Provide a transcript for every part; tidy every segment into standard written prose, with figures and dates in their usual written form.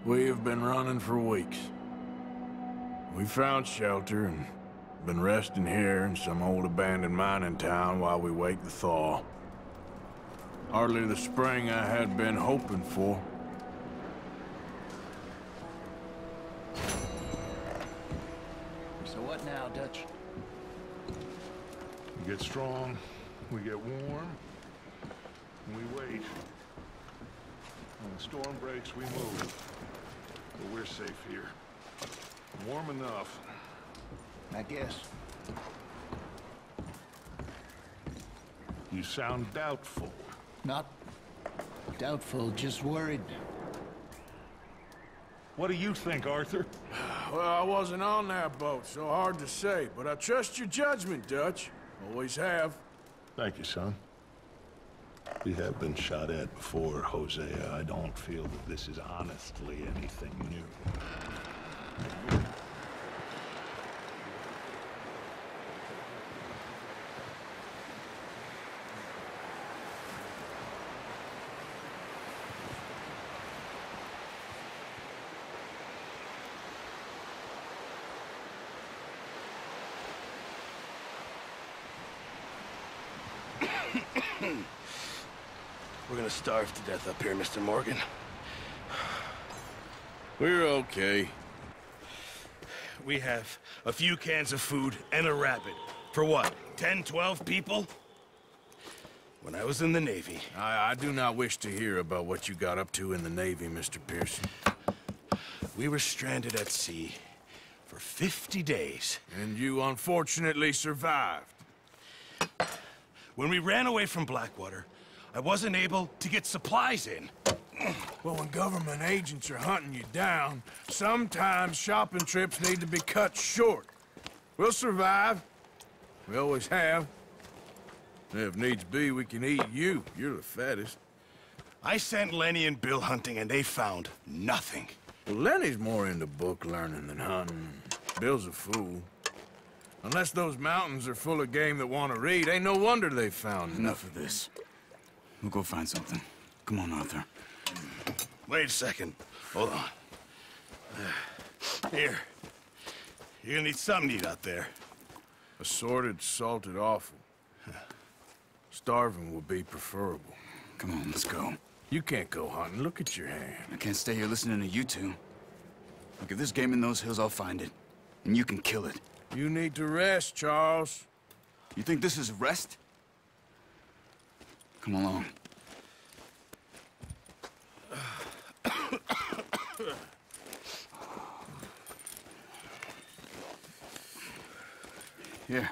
We have been running for weeks. We found shelter and been resting here in some old abandoned mining town while we wait the thaw. Hardly the spring I had been hoping for. So what now, Dutch? We get strong, we get warm, and we wait. When the storm breaks, we move. But we're safe here. Warm enough. I guess. You sound doubtful. Not doubtful, just worried. What do you think, Arthur? Well, I wasn't on that boat, so hard to say, but I trust your judgment, Dutch. Always have. Thank you, son. We have been shot at before, Hosea. I don't feel that this is honestly anything new. We're gonna starve to death up here, Mr. Morgan. We're okay. We have a few cans of food and a rabbit. For what, 10, 12 people? When I was in the Navy... I do not wish to hear about what you got up to in the Navy, Mr. Pearson. We were stranded at sea for 50 days. And you unfortunately survived. When we ran away from Blackwater, I wasn't able to get supplies in. Well, when government agents are hunting you down, sometimes shopping trips need to be cut short. We'll survive. We always have. If needs be, we can eat you. You're the fattest. I sent Lenny and Bill hunting, and they found nothing. Well, Lenny's more into book learning than hunting. Bill's a fool. Unless those mountains are full of game that want to read, ain't no wonder they found Enough of this. We'll go find something. Come on, Arthur. Wait a second. Hold on. Here. You're gonna need something to eat out there. Assorted, salted offal. Starving would be preferable. Come on, let's go. You can't go hunting. Look at your hand. I can't stay here listening to you two. Look, if there's game in those hills, I'll find it. And you can kill it. You need to rest, Charles. You think this is rest? Come along. Here,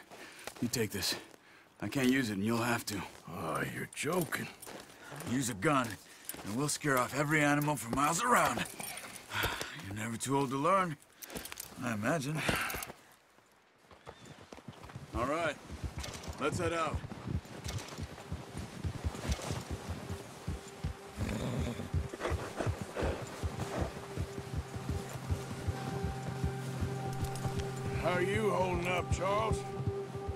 you take this. I can't use it, and you'll have to. Oh, you're joking. Use a gun, and we'll scare off every animal for miles around. You're never too old to learn, I imagine. All right, let's head out. How are you holding up, Charles?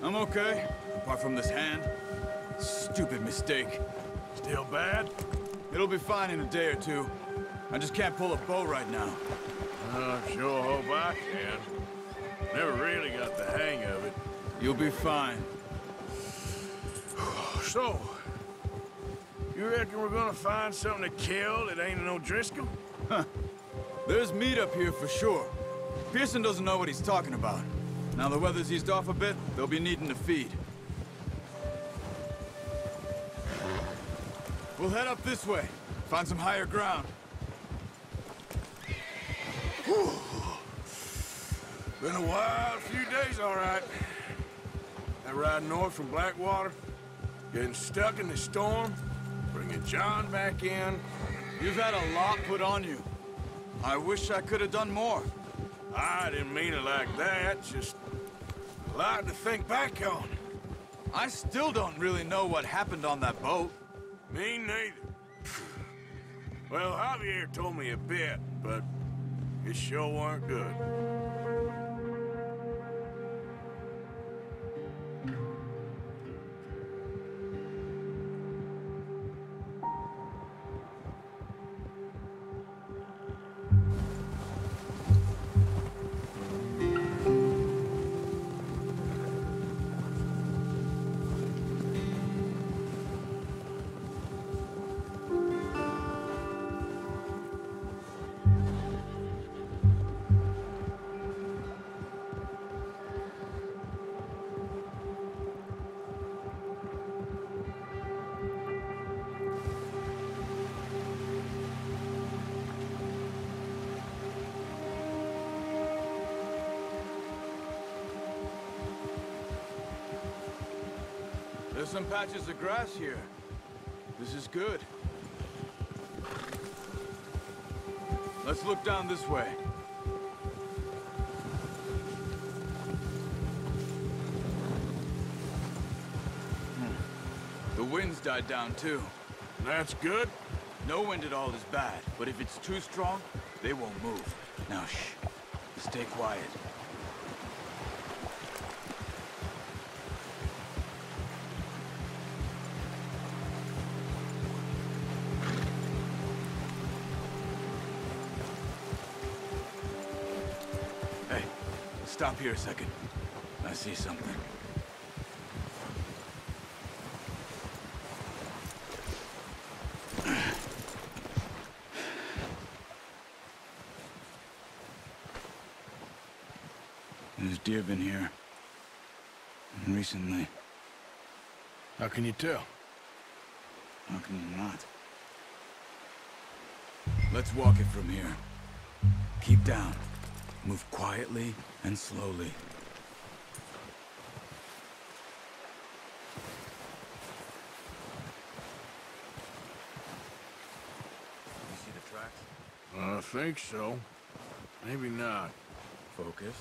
I'm okay, apart from this hand. Stupid mistake. Still bad? It'll be fine in a day or two. I just can't pull a bow right now. I sure hope I can. Never really got the hang of it. You'll be fine. So, you reckon we're gonna find something to kill that ain't an O'Driscoll? Huh. There's meat up here for sure. Pearson doesn't know what he's talking about. Now the weather's eased off a bit, they'll be needing to feed. We'll head up this way. Find some higher ground. Whew. Been a wild few days, all right. That ride north from Blackwater, getting stuck in the storm, bringing John back in. You've had a lot put on you. I wish I could have done more. I didn't mean it like that, just a lot to think back on. I still don't really know what happened on that boat. Me neither. Well, Javier told me a bit, but it sure weren't good. some patches of grass here. This is good. Let's look down this way. The wind's died down too. That's good. No wind at all is bad, but if it's too strong, they won't move. Now shh. Stay quiet. Hey, stop here a second. I see something. There's deer been here. Recently. How can you tell? How can you not? Let's walk it from here. Keep down. Move quietly and slowly. You see the tracks? I think so. Maybe not. Focus.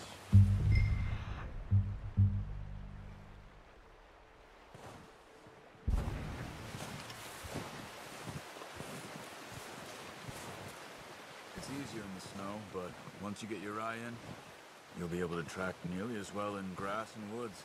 It's easier in the snow, but once you get your eye in, you'll be able to track nearly as well in grass and woods.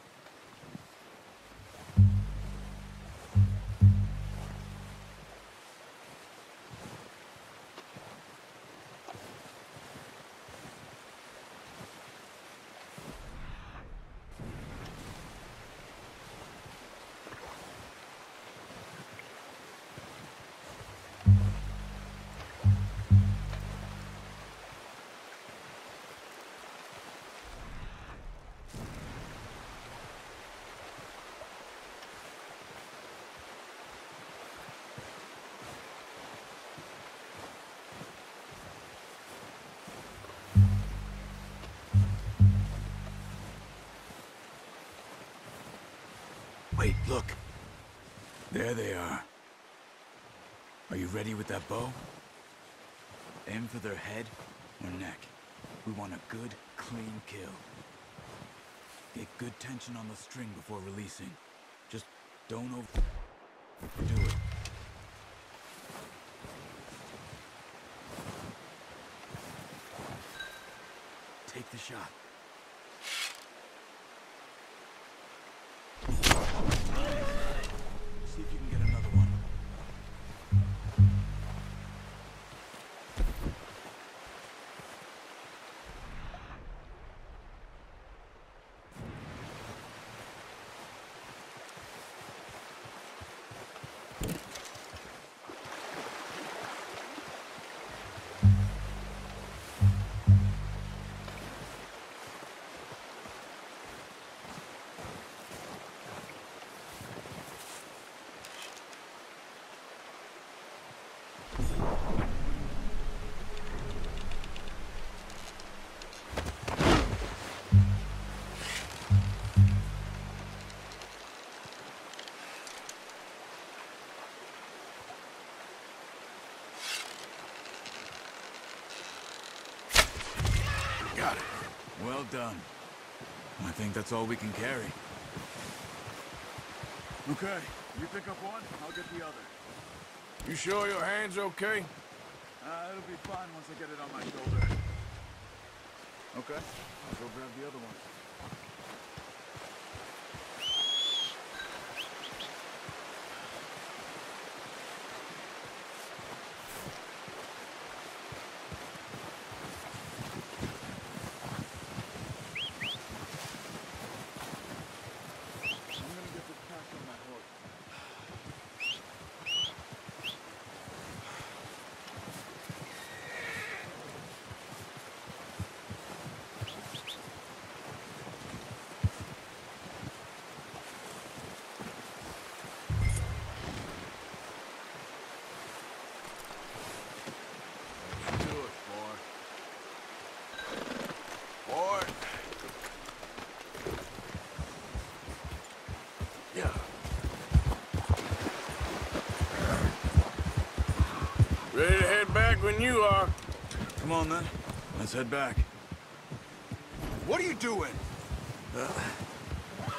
Wait, look. There they are. Are you ready with that bow? Aim for their head or neck. We want a good, clean kill. Get good tension on the string before releasing. Just don't overdo it. Take the shot. See if you can get another one. Got it. Well done. I think that's all we can carry. Okay, you pick up one, I'll get the other. You sure your hand's okay? It'll be fine once I get it on my shoulder. Okay, I'll go grab the other one. I'm gonna get this pack on my horse. when you are. Come on, then. Let's head back. What are you doing?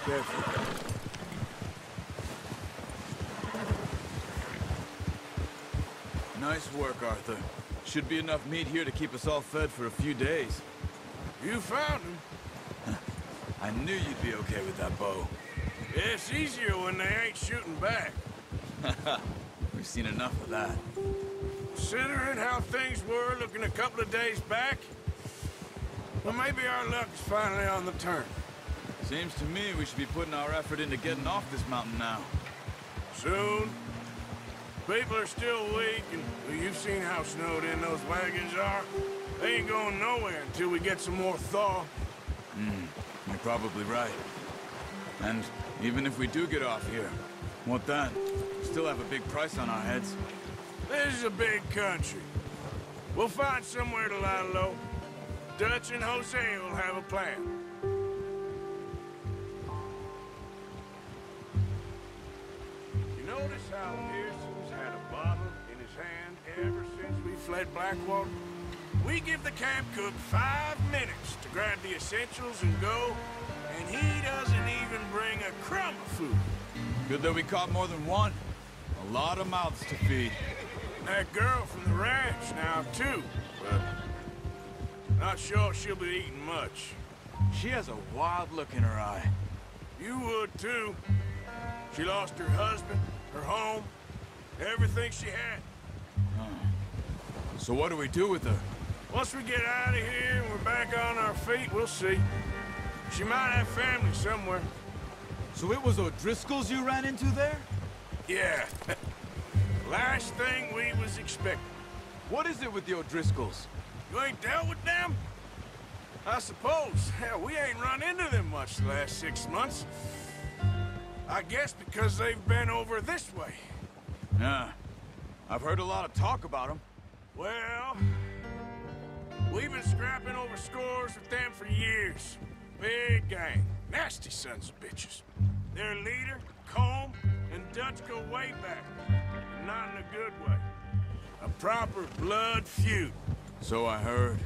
Careful. Nice work, Arthur. Should be enough meat here to keep us all fed for a few days. You found him. I knew you'd be okay with that bow. It's easier when they ain't shooting back. We've seen enough of that. Considering how things were looking a couple of days back, well, maybe our luck is finally on the turn. Seems to me we should be putting our effort into getting off this mountain now. Soon. People are still weak, and well, you've seen how snowed in those wagons are. They ain't going nowhere until we get some more thaw. You're probably right. And even if we do get off here, what then? We still have a big price on our heads. This is a big country. We'll find somewhere to lie low. Dutch and Jose will have a plan. You notice how Pearson's had a bottle in his hand ever since we fled Blackwater? We give the camp cook 5 minutes to grab the essentials and go, and he doesn't even bring a crumb of food. Good that we caught more than one. A lot of mouths to feed. That girl from the ranch now, too, but not sure she'll be eating much. She has a wild look in her eye. You would, too. She lost her husband, her home, everything she had. So what do we do with her? Once we get out of here and we're back on our feet, we'll see. She might have family somewhere. So it was O'Driscoll's you ran into there? Yeah. Last thing we was expecting. What is it with the O'Driscolls? You ain't dealt with them? I suppose. Hell, we ain't run into them much the last 6 months. I guess because they've been over this way. Yeah. I've heard a lot of talk about them. Well, we've been scrapping over scores with them for years. Big gang. Nasty sons of bitches. Their leader, Colm, and Dutch go way back. And not in a good way. A proper blood feud. So I heard.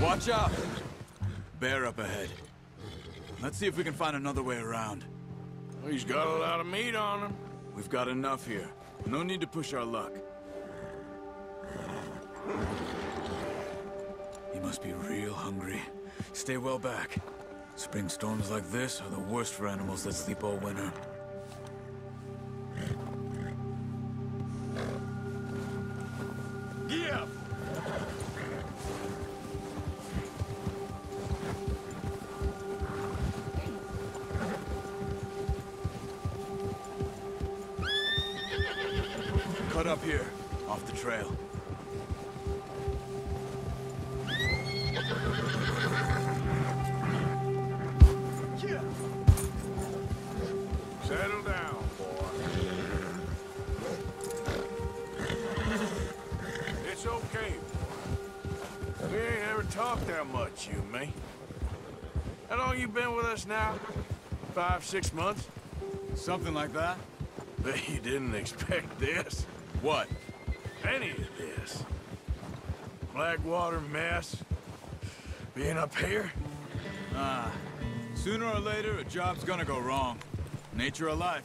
Watch out! Bear up ahead. Let's see if we can find another way around. He's got a lot of meat on him. We've got enough here. No need to push our luck. He must be real hungry. Stay well back. Spring storms like this are the worst for animals that sleep all winter. Yeah. Cut up here, off the trail. Settle down, boy. It's okay. We ain't ever talked that much, you and me. How long you been with us now? 5, 6 months? Something like that? Bet you didn't expect this. What? Any of this. Blackwater mess. Being up here? Sooner or later, a job's gonna go wrong. Nature of life.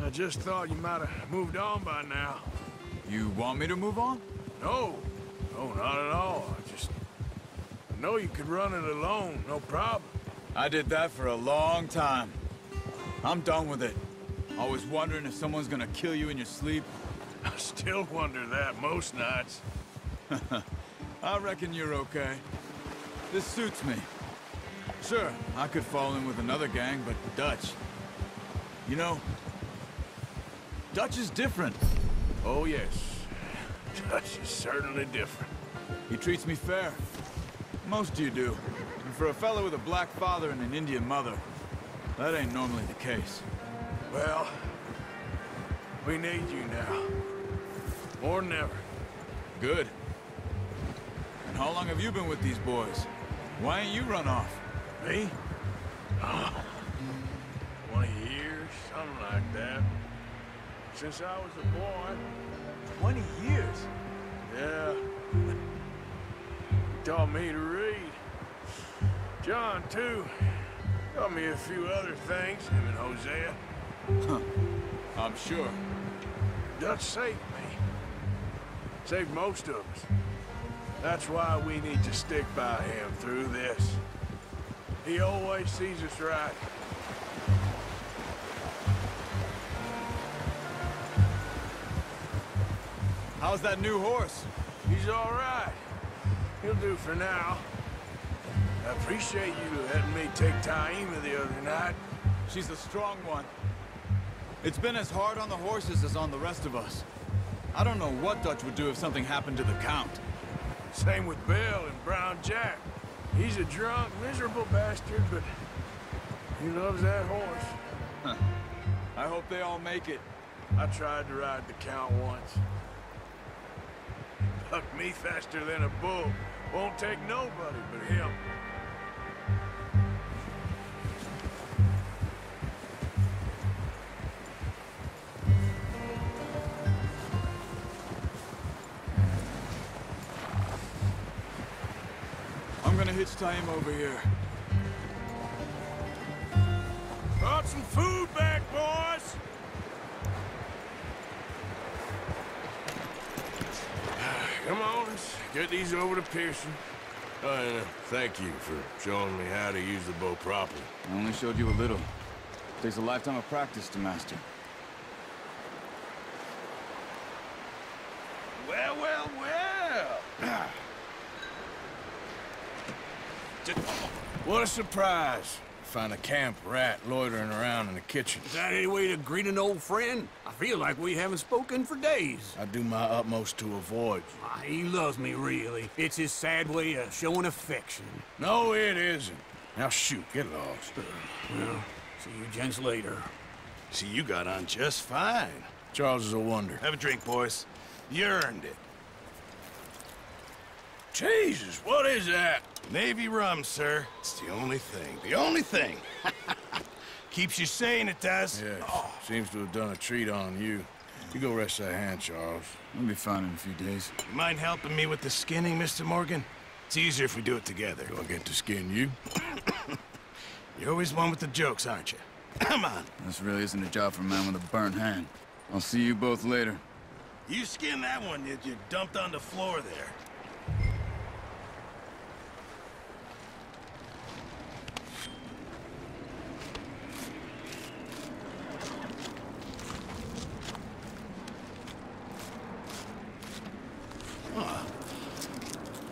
I just thought you might have moved on by now. You want me to move on? No. No, not at all. I know you could run it alone, no problem. I did that for a long time. I'm done with it. Always wondering if someone's gonna kill you in your sleep. I still wonder that most nights. I reckon you're okay. This suits me. Sure, I could fall in with another gang, but Dutch... You know, Dutch is different. Oh, yes. Dutch is certainly different. He treats me fair. Most of you do. And for a fellow with a black father and an Indian mother, that ain't normally the case. Well, we need you now. More than ever. Good. And How long have you been with these boys? Why ain't you run off? Me? 20 years, something like that. Since I was a boy. 20 years? Yeah. He taught me to read. John, too. Taught me a few other things, him and Hosea. Huh. I'm sure. Dutch saved me. Saved most of us. That's why we need to stick by him through this. He always sees us right. How's that new horse? He's all right. He'll do for now. I appreciate you letting me take Taima the other night. She's a strong one. It's been as hard on the horses as on the rest of us. I don't know what Dutch would do if something happened to the Count. Same with Bill and Brown Jack. He's a drunk, miserable bastard, but he loves that horse. Huh. I hope they all make it. I tried to ride the Count once. Bucked me faster than a bull. Won't take nobody but him. I'm gonna hitch time over here. Brought some food back, boys! Come on, let's get these over to Pearson. And thank you for showing me how to use the bow properly. I only showed you a little. Takes a lifetime of practice to master. Well, well, well. What a surprise. Find a camp rat loitering around in the kitchen. Is that any way to greet an old friend? I feel like we haven't spoken for days. I do my utmost to avoid you. He loves me, really. It's his sad way of showing affection. No, it isn't. Now shoot, get lost. Well, see you gents later. See, you got on just fine. Charles is a wonder. Have a drink, boys. You earned it. Jesus, what is that? Navy rum, sir. It's the only thing. The only thing. Keeps you sane, it does. Yeah, seems to have done a treat on you. You go rest that hand, Charles. I'll be fine in a few days. You mind helping me with the skinning, Mr. Morgan? It's easier if we do it together. Do I get to skin you? You're always one with the jokes, aren't you? Come on. This really isn't a job for a man with a burnt hand. I'll see you both later. You skin that one that you dumped on the floor there.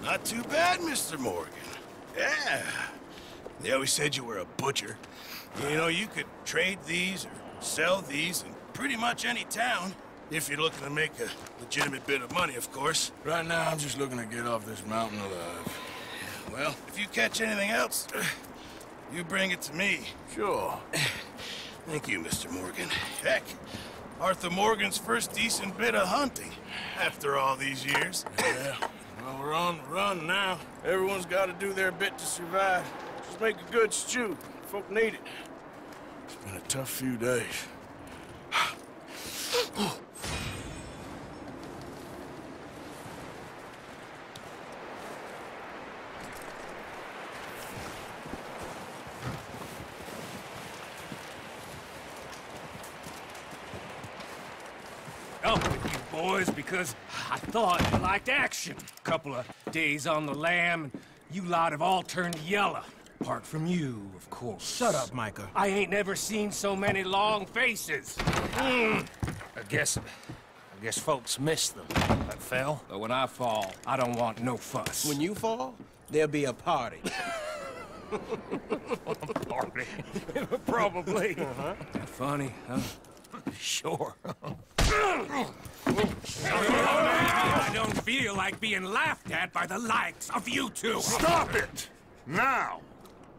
Not too bad, Mr. Morgan. Yeah. They always said you were a butcher. You know, you could trade these or sell these in pretty much any town. If you're looking to make a legitimate bit of money, of course. Right now, I'm just looking to get off this mountain alive. Well, if you catch anything else, you bring it to me. Sure. Thank you, Mr. Morgan. Heck, Arthur Morgan's first decent bit of hunting after all these years. Yeah. Well, we're on the run now. Everyone's got to do their bit to survive. Just make a good stew. Folk need it. It's been a tough few days. Up with you boys because I thought you liked action. Couple of days on the lam, and you lot have all turned yellow. Apart from you, of course. Shut up, Micah. I ain't never seen so many long faces. I guess folks miss them. I fell, but when I fall, I don't want no fuss. When you fall, there'll be a party. Party. Probably. Funny, huh? Sure. I don't feel like being laughed at by the likes of you two. Stop it! Now!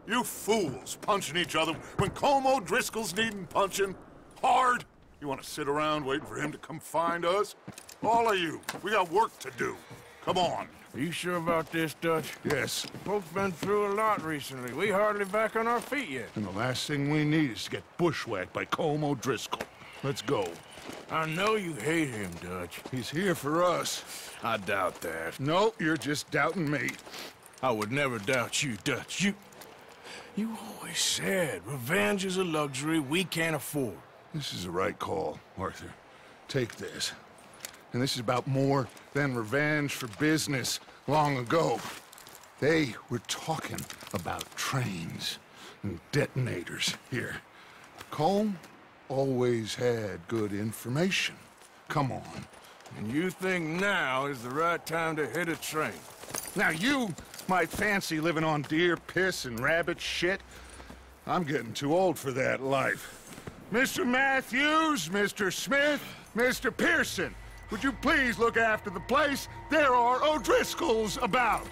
You fools punching each other when Colm O'Driscoll's needing punching. Hard! You want to sit around waiting for him to come find us? All of you, we got work to do. Come on. Are you sure about this, Dutch? Yes. Folks been through a lot recently. We hardly back on our feet yet. And the last thing we need is to get bushwhacked by Colm O'Driscoll. Let's go. I know you hate him, Dutch. He's here for us. I doubt that. No, you're just doubting me. I would never doubt you, Dutch. You always said revenge is a luxury we can't afford. This is the right call, Arthur. Take this. And this is about more than revenge for business long ago. They were talking about trains and detonators here. Colm always had good information. Come on. And you think now is the right time to hit a train? Now you might fancy living on deer piss and rabbit shit. I'm getting too old for that life. Mr. Matthews, Mr. Smith, Mr. Pearson, would you please look after the place? There are O'Driscolls about.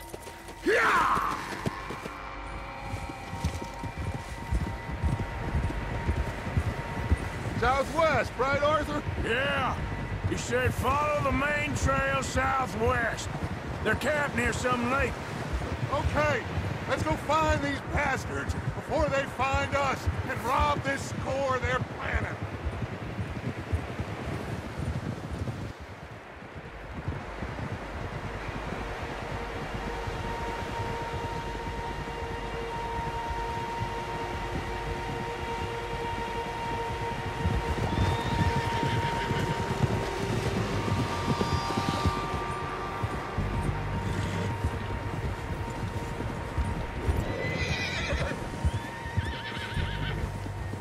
Yeah! Southwest, right, Arthur? Yeah. He said follow the main trail southwest. They're camped near some lake. Okay, let's go find these bastards before they find us and rob this core they're planning.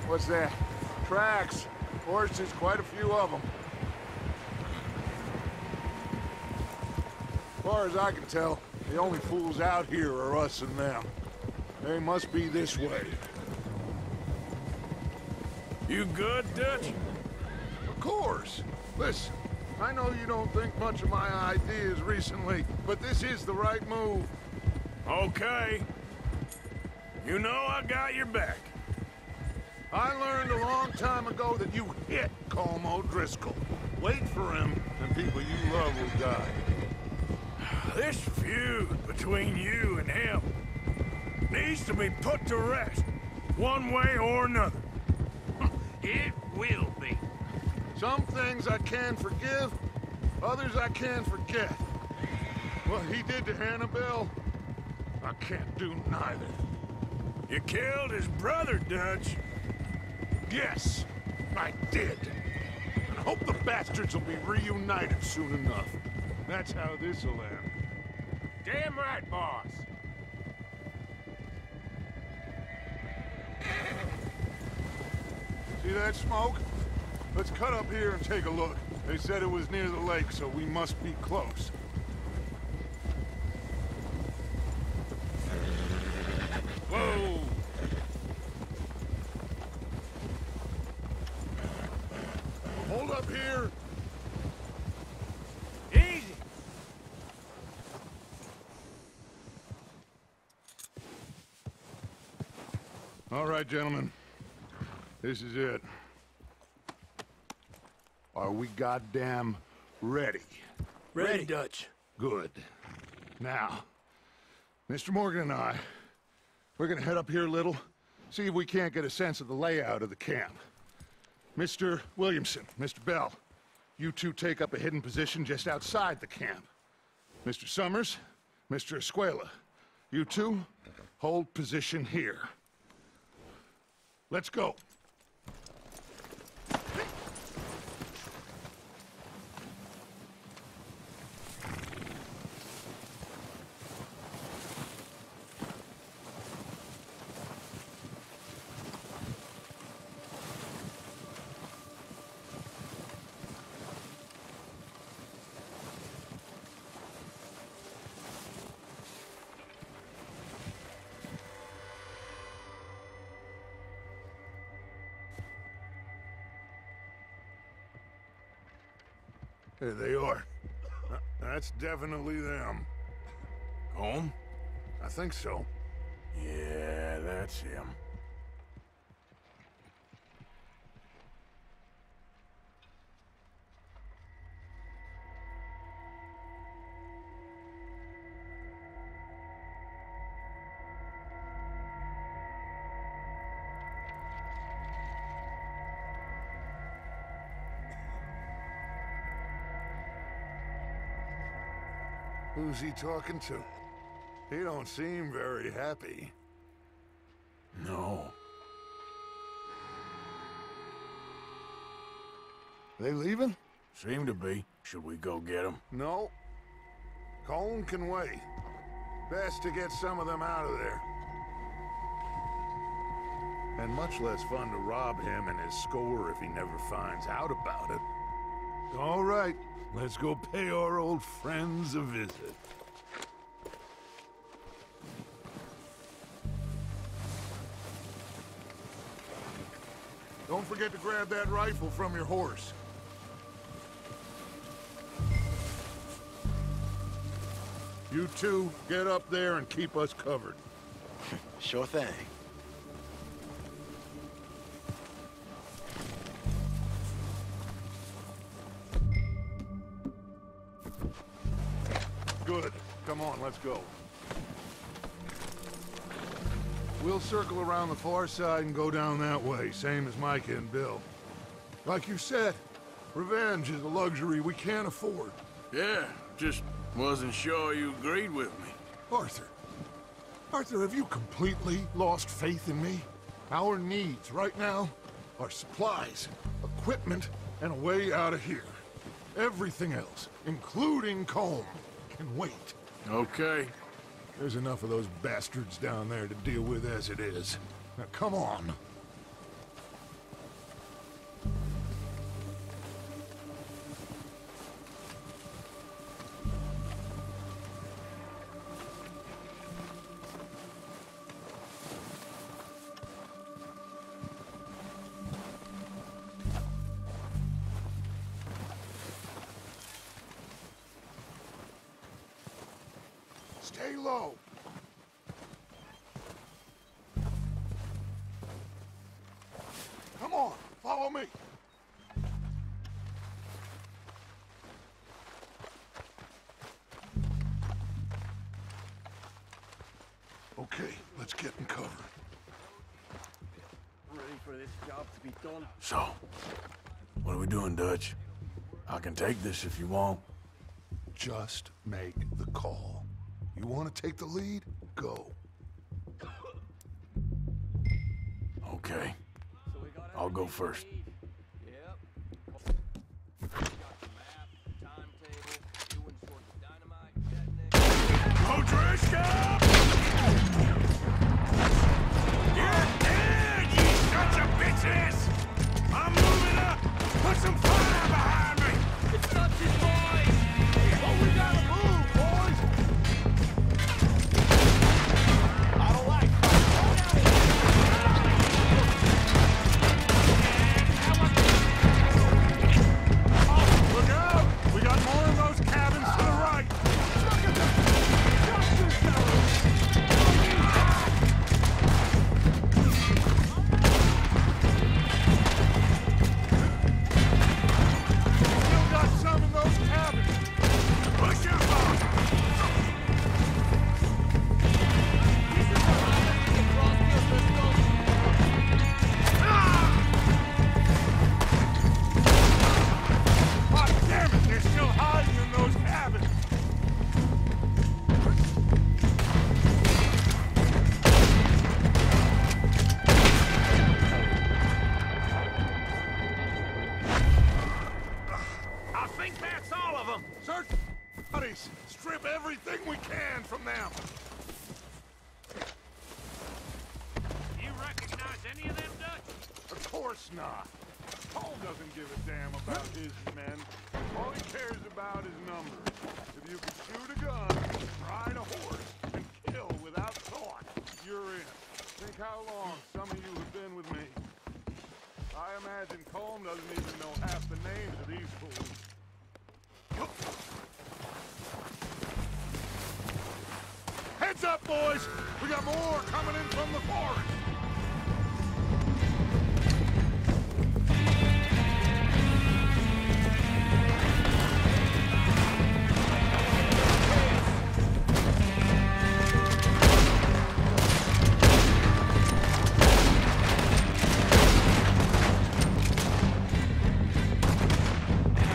What's that? Tracks. Horses, quite a few of them. As far as I can tell, the only fools out here are us and them. They must be this way. You good, Dutch? Of course. Listen, I know you don't think much of my ideas recently, but this is the right move. Okay. You know I got your back. I learned a long time ago that you hit Colm O'Driscoll. Wait for him, and people you love will die. This feud between you and him needs to be put to rest, one way or another. It will be. Some things I can forgive, others I can forget. What he did to Annabelle, I can't do neither. You killed his brother, Dutch. Yes, I did. And I hope the bastards will be reunited soon enough. That's how this'll end. Damn right, boss. See that smoke? Let's cut up here and take a look. They said it was near the lake, so we must be close. Whoa! Hold up here. Easy! All right, gentlemen. This is it. Are we goddamn ready? Ready, Dutch. Good. Now, Mr. Morgan and I, we're gonna head up here a little, see if we can't get a sense of the layout of the camp. Mr. Williamson, Mr. Bell, you two take up a hidden position just outside the camp. Mr. Summers, Mr. Escuela, you two hold position here. Let's go. There they are. That's definitely them. Home? I think so. Yeah, that's him. Who's he talking to? He don't seem very happy. No. They leaving? Seem to be. Should we go get them? No. Colm can wait. Best to get some of them out of there. And much less fun to rob him and his score if he never finds out about it. All right, let's go pay our old friends a visit. Don't forget to grab that rifle from your horse. You two, get up there and keep us covered. Sure thing. Good. Come on, let's go. We'll circle around the far side and go down that way, same as Micah and Bill. Like you said, revenge is a luxury we can't afford. Yeah, just wasn't sure you agreed with me. Arthur. Arthur, have you completely lost faith in me? Our needs right now are supplies, equipment, and a way out of here. Everything else, including Colm, can wait. Okay. There's enough of those bastards down there to deal with as it is. Now, come on. Stay low. Come on, follow me. Okay, let's get in cover. Ready for this job to be done. So, what are we doing, Dutch? I can take this if you want. Just make the call. You want to take the lead? Go. Okay. I'll go first. Odrishka! You're dead, you sons of bitches! I'm moving up! Put some fire behind me! It's not his boys! Oh, we gotta move, boys! I don't like Look out! We got more of those cabins to the right! Look at them! Still got some in those cabins! Push your boat! God damn it! They're still hiding in those cabins! I think that's all of them! Search bodies! Strip everything we can from them! You recognize any of them, Dutch? Of course not. Paul doesn't give a damn about his men. All he cares about is numbers. If you can shoot a gun, ride a horse, and kill without thought, you're in. Think how long some of you have been with me. I imagine Colm doesn't even know half the names of these fools. Heads up, boys! We got more coming in from the forest!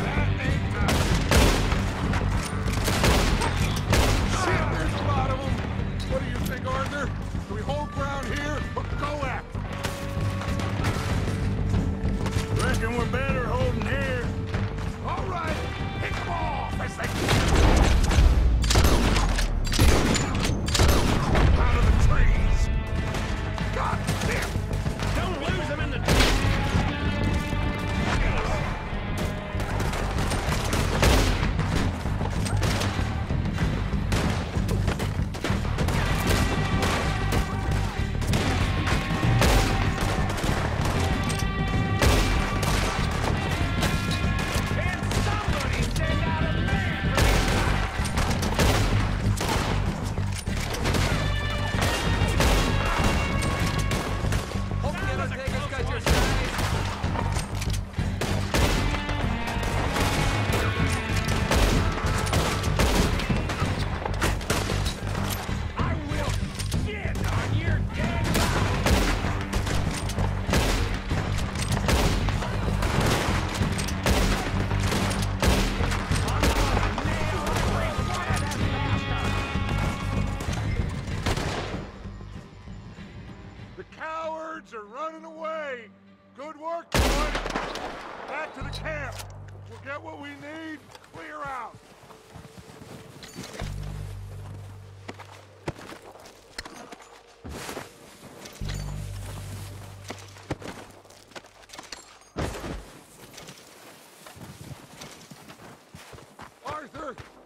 That ain't nothing.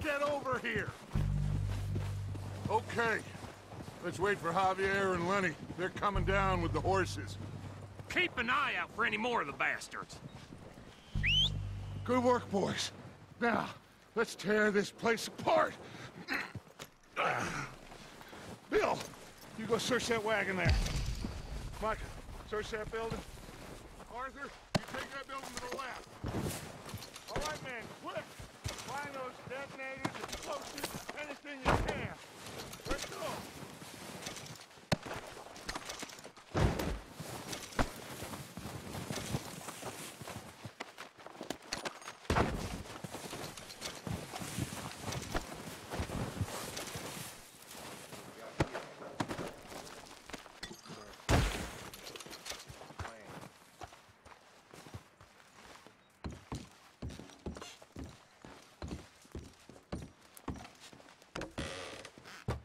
get over here! Okay. Let's wait for Javier and Lenny. They're coming down with the horses. Keep an eye out for any more of the bastards. Good work, boys. Now, let's tear this place apart. Bill, you go search that wagon there. Micah, search that building. Arthur, you take that building to the left. All right, man, quick! Find those detonators, explosives, anything you can. Let's go!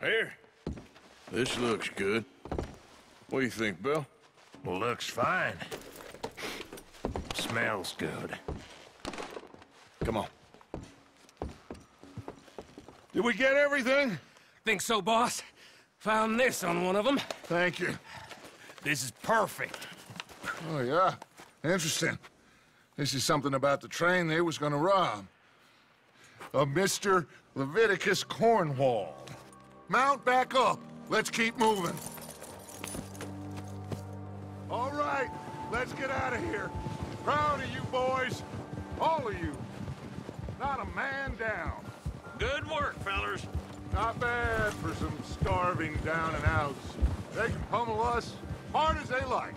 Here. This looks good. What do you think, Bill? Looks fine. Smells good. Come on. Did we get everything? Think so, boss? Found this on one of them. Thank you. This is perfect. Oh, yeah? Interesting. This is something about the train they was gonna rob. Of Mr. Leviticus Cornwall. Mount back up. Let's keep moving. All right, let's get out of here. Proud of you boys. All of you. Not a man down. Good work, fellers. Not bad for some starving down and outs. They can pummel us hard as they like.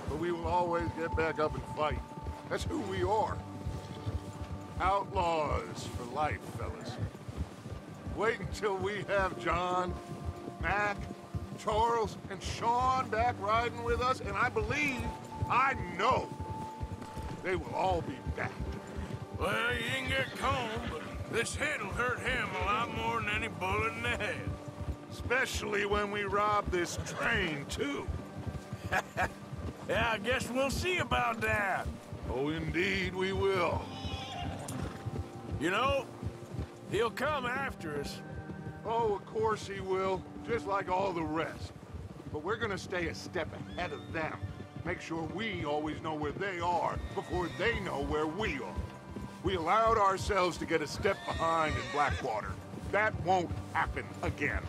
But we will always get back up and fight. That's who we are. Outlaws for life, fellas. Wait until we have John, Mac, Charles, and Sean back riding with us, and I believe, I know, they will all be back. Well, you can get Colm, but this hit'll hurt him a lot more than any bullet in the head. Especially when we rob this train, too. Yeah, I guess we'll see about that. Oh, indeed we will. You know, he'll come after us. Oh, of course he will, just like all the rest. But we're gonna stay a step ahead of them. Make sure we always know where they are before they know where we are. We allowed ourselves to get a step behind in Blackwater. That won't happen again.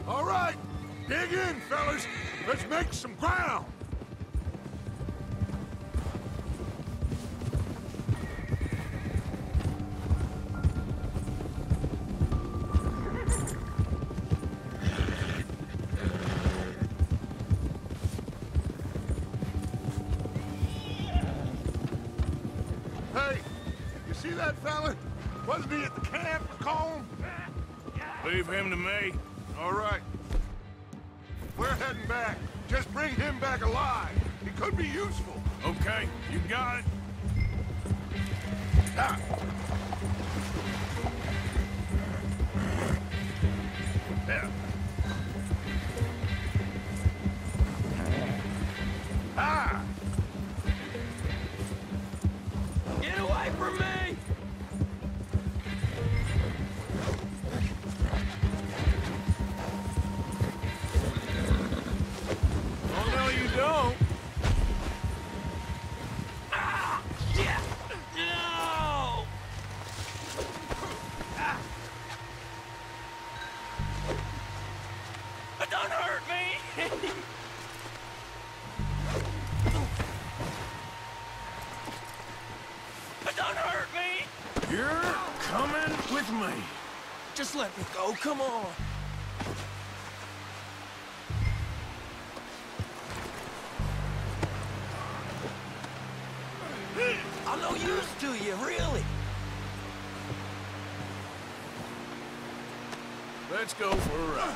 All right, dig in, fellas. Let's make some ground. Hey, you see that fella? Wasn't he at the camp with Colm? Leave him to me. All right. We're heading back. Just bring him back alive. He could be useful. Okay, you got it. Ah. Yeah. Ah! Get away from me! Oh, no, you don't. Ah! Yeah! No! Ah! Don't hurt me! Don't hurt me! You're coming with me. Just let me go, come on. I'm no use to you, really. Let's go for a ride.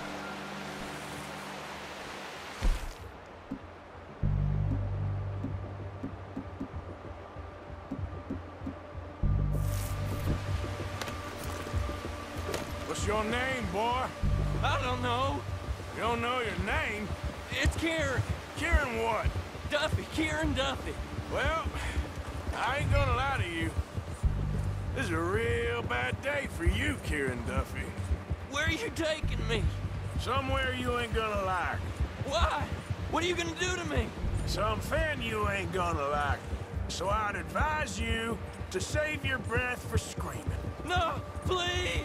What's your name, boy? I don't know. You don't know your name? It's Kieran. Kieran what? Duffy, Kieran Duffy. Well, I ain't gonna lie to you. This is a real bad day for you, Kieran Duffy. Where are you taking me? Somewhere you ain't gonna like. Why? What are you gonna do to me? Something you ain't gonna like. So I'd advise you to save your breath for screaming. No, please!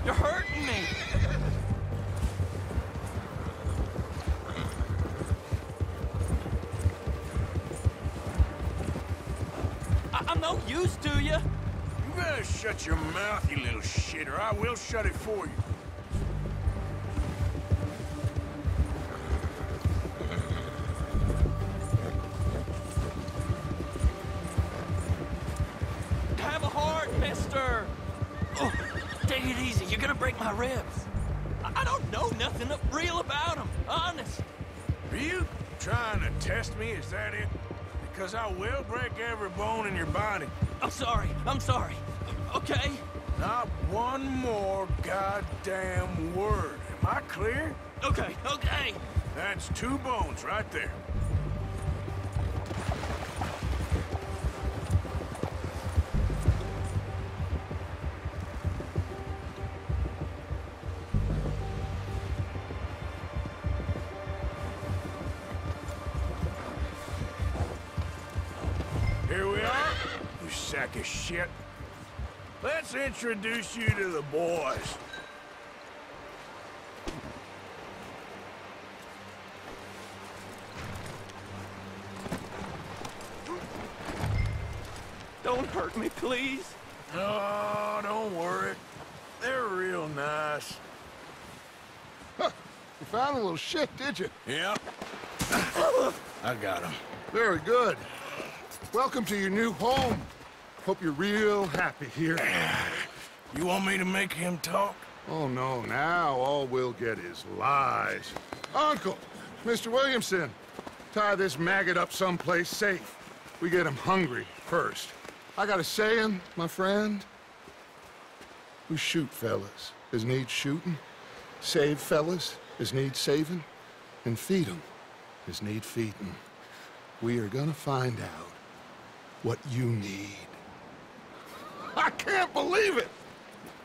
You're hurting me! I'm no use to you! You better shut your mouth, you little shit, or I will shut it for you. Have a heart, mister! Oh, take it easy, you're gonna break my ribs. I don't know nothing real about them, honest. Are you trying to test me, is that it? Because I will break every bone in your body. I'm sorry, okay? Not one more goddamn word. Am I clear? Okay. That's 2 bones right there. Here we are, you sack of shit. Let's introduce you to the boys. Don't hurt me, please. Oh, don't worry. They're real nice. Huh. You found a little shit, did you? Yep. I got him. Very good. Welcome to your new home. Hope you're real happy here. You want me to make him talk? Oh, no, now all we'll get is lies. Uncle, Mr. Williamson, tie this maggot up someplace safe. We get him hungry first. I got a saying, my friend. We shoot fellas as need shooting, save fellas as need saving, and feed 'em as need feeding. We are gonna find out what you need. I can't believe it!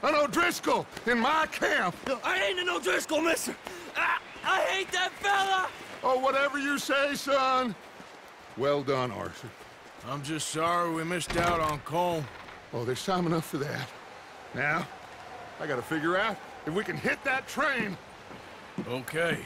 An O'Driscoll in my camp! I ain't an O'Driscoll, mister! I hate that fella! Oh, whatever you say, son. Well done, Arthur. I'm just sorry we missed out on Colm. Oh, there's time enough for that. Now, I gotta figure out if we can hit that train. Okay.